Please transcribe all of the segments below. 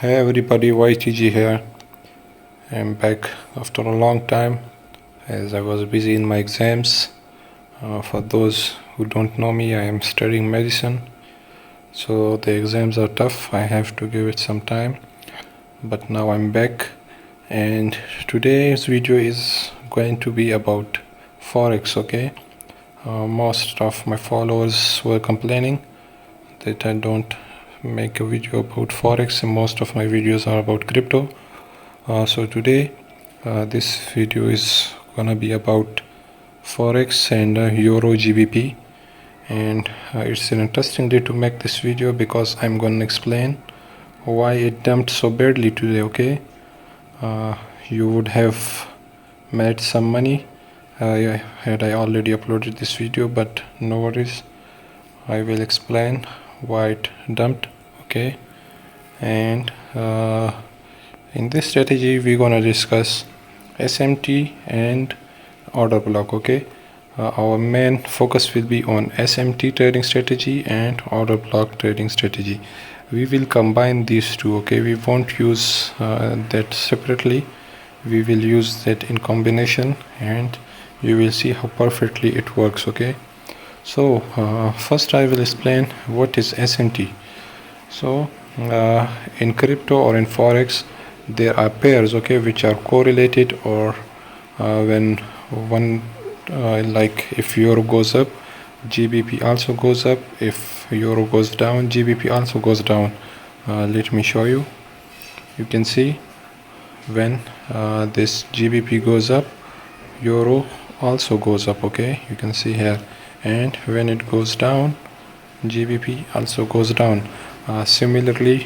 Hey everybody, YTG here. I'm back after a long time as I was busy in my exams. For those who don't know me, I am studying medicine, so the exams are tough. I have to give it some time, but now I'm back, and today's video is going to be about forex. Okay, most of my followers were complaining that I don't make a video about forex, and most of my videos are about crypto. So today this video is gonna be about forex and euro gbp, and it's an interesting day to make this video because I'm gonna explain why it dumped so badly today. Okay, you would have made some money had I already uploaded this video, but no worries, I will explain why it dumped. Okay, and in this strategy we're gonna discuss SMT and order block. Okay, our main focus will be on SMT trading strategy and order block trading strategy. We will combine these two. Okay, we won't use that separately, we will use that in combination, and you will see how perfectly it works. Okay, so first I will explain what is SMT. So in crypto or in forex there are pairs, okay, which are correlated, or when one like if euro goes up, gbp also goes up. If euro goes down, gbp also goes down. Let me show you. You can see when this gbp goes up, euro also goes up. Okay, you can see here, and when it goes down, gbp also goes down. Similarly,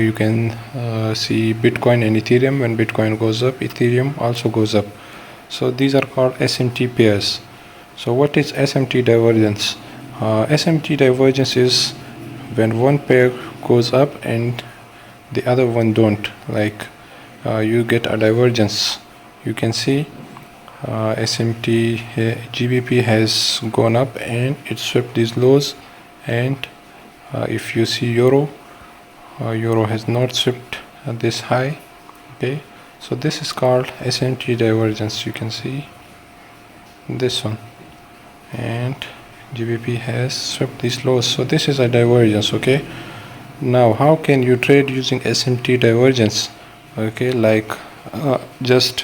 you can see Bitcoin and Ethereum. When Bitcoin goes up, Ethereum also goes up. So these are called SMT pairs. So what is SMT divergence? SMT divergence is when one pair goes up and the other one don't. Like you get a divergence. You can see SMT GBP has gone up and it swept these lows, and if you see euro has not swept this high. Okay, so this is called SMT divergence. You can see this one, and GBP has swept these lows, so this is a divergence. Okay, now how can you trade using SMT divergence? Okay, like just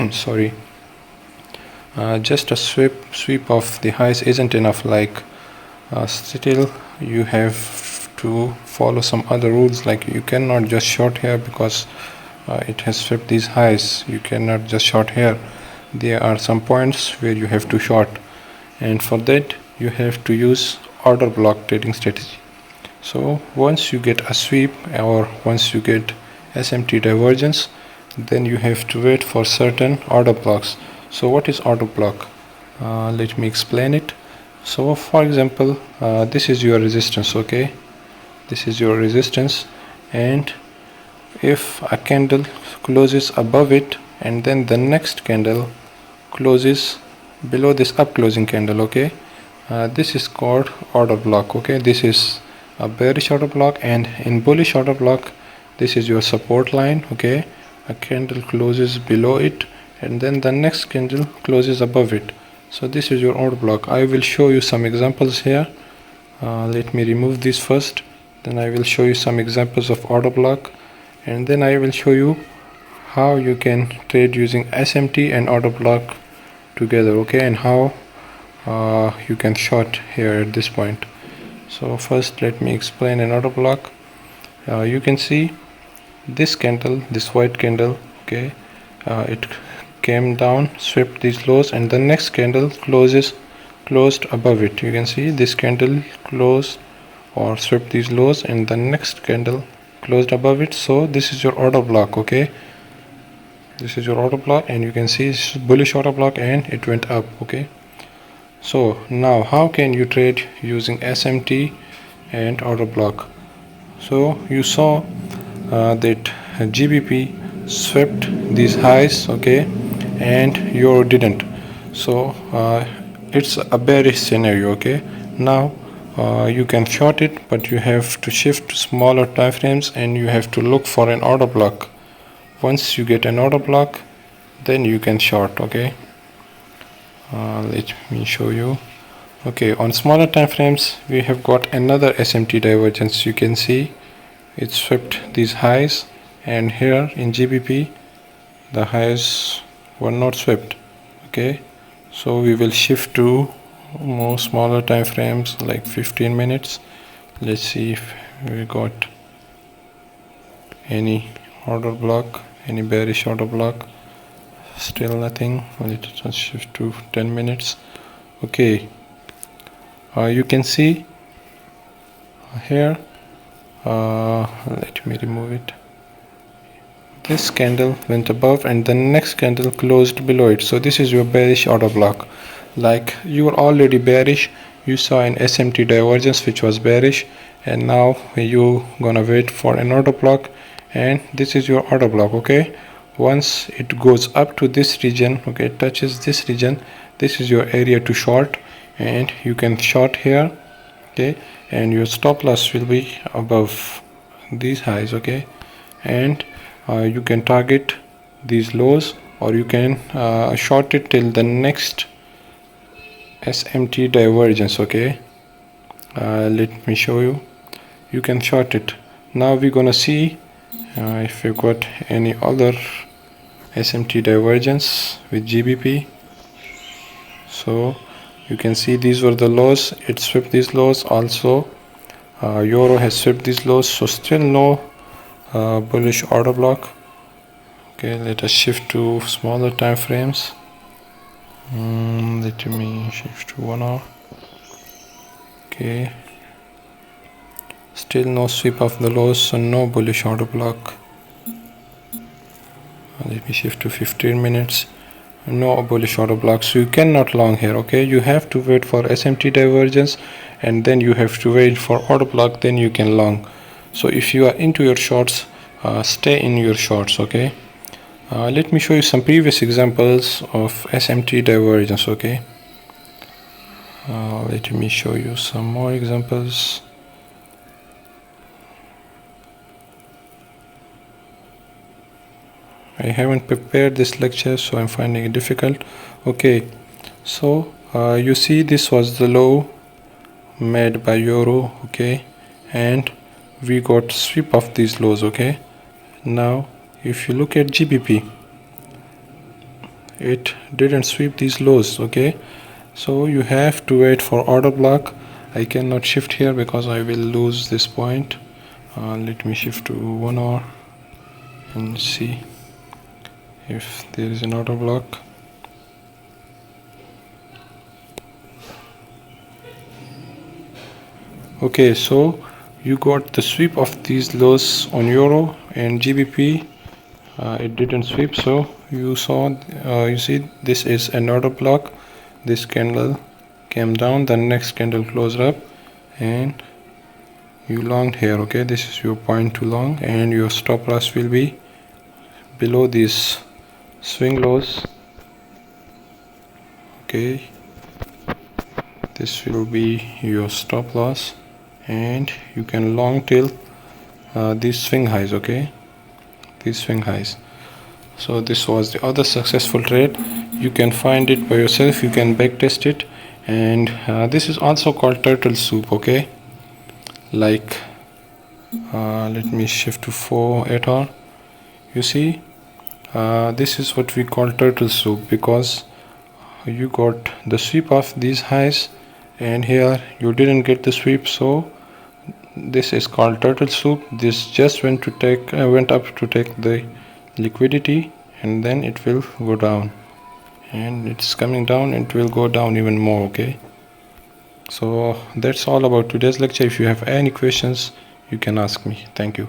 sorry, just a sweep of the highs isn't enough. Like still you have to follow some other rules. Like you cannot just short here because it has swept these highs. You cannot just short here. There are some points where you have to short, and for that you have to use order block trading strategy. So once you get a sweep, or once you get SMT divergence, then you have to wait for certain order blocks. So what is order block? Let me explain it. So for example, this is your resistance. Okay, this is your resistance, and if a candle closes above it and then the next candle closes below this up closing candle, okay, this is called order block. Okay, this is a bearish order block, and in bullish order block this is your support line. Okay, a candle closes below it and then the next candle closes above it. So this is your order block. I will show you some examples here. Let me remove this first, then I will show you some examples of order block, and then I will show you how you can trade using SMT and order block together. Okay, and how you can short here at this point. So first let me explain an order block. You can see this candle, this white candle. Okay, it came down, swept these lows, and the next candle closed above it. You can see this candle closed or swept these lows, and the next candle closed above it. So this is your order block. Okay, this is your order block, and you can see it's bullish order block and it went up. Okay, so now how can you trade using SMT and order block? So you saw that GBP swept these highs, okay, and euro didn't. So it's a bearish scenario. Okay, now you can short it, but you have to shift to smaller time frames and you have to look for an order block. Once you get an order block, then you can short. Okay, let me show you. Okay, on smaller time frames we have got another SMT divergence. You can see it swept these highs, and here in GBP the highs were not swept. Okay, so we will shift to more smaller time frames like 15 minutes. Let's see if we got any order block, any bearish order block. Still nothing. Let's shift to 10 minutes. Okay, you can see here, let me remove it. This candle went above and the next candle closed below it. So this is your bearish order block. Like you were already bearish, you saw an SMT divergence which was bearish, and now you gonna wait for an order block, and this is your order block. Okay, once it goes up to this region, okay, it touches this region, this is your area to short, and you can short here. Okay, and your stop loss will be above these highs. Okay, and you can target these lows, or you can short it till the next SMT divergence. Okay, let me show you. You can short it. Now we're gonna see if we got any other SMT divergence with GBP. So you can see these were the lows. It swept these lows. Also Euro has swept these lows, so still no bullish order block. Okay, let us shift to smaller time frames. Let me shift to 1 hour. Okay, still no sweep of the lows, so no bullish order block. Let me shift to 15 minutes. No bullish order block, so you cannot long here. Okay, you have to wait for SMT divergence, and then you have to wait for order block, then you can long. So if you are into your shorts, stay in your shorts. Okay, let me show you some previous examples of SMT divergence. Okay, let me show you some more examples. I haven't prepared this lecture, so I'm finding it difficult. Okay, so you see this was the low made by Euro. Okay, and we got sweep of these lows. Okay, now if you look at GBP, it didn't sweep these lows. Okay, so you have to wait for order block. I cannot shift here because I will lose this point. Let me shift to 1 hour and see if there is an order block. Okay, so you got the sweep of these lows on Euro, and GBP it didn't sweep. So you saw, you see this is an order block. This candle came down, the next candle closed up, and you longed here. Okay, this is your point to long, and your stop loss will be below these swing lows. Okay, this will be your stop loss, and you can long till these swing highs. Okay, these swing highs. So this was the other successful trade. You can find it by yourself, you can back test it, and this is also called turtle soup. Okay, like let me shift to 8 hour. You see, this is what we call turtle soup, because you got the sweep of these highs, and here you didn't get the sweep, so this is called turtle soup. This just went up to take the liquidity, and then it will go down, and it's coming down, and it will go down even more. Okay, so that's all about today's lecture. If you have any questions, you can ask me. Thank you.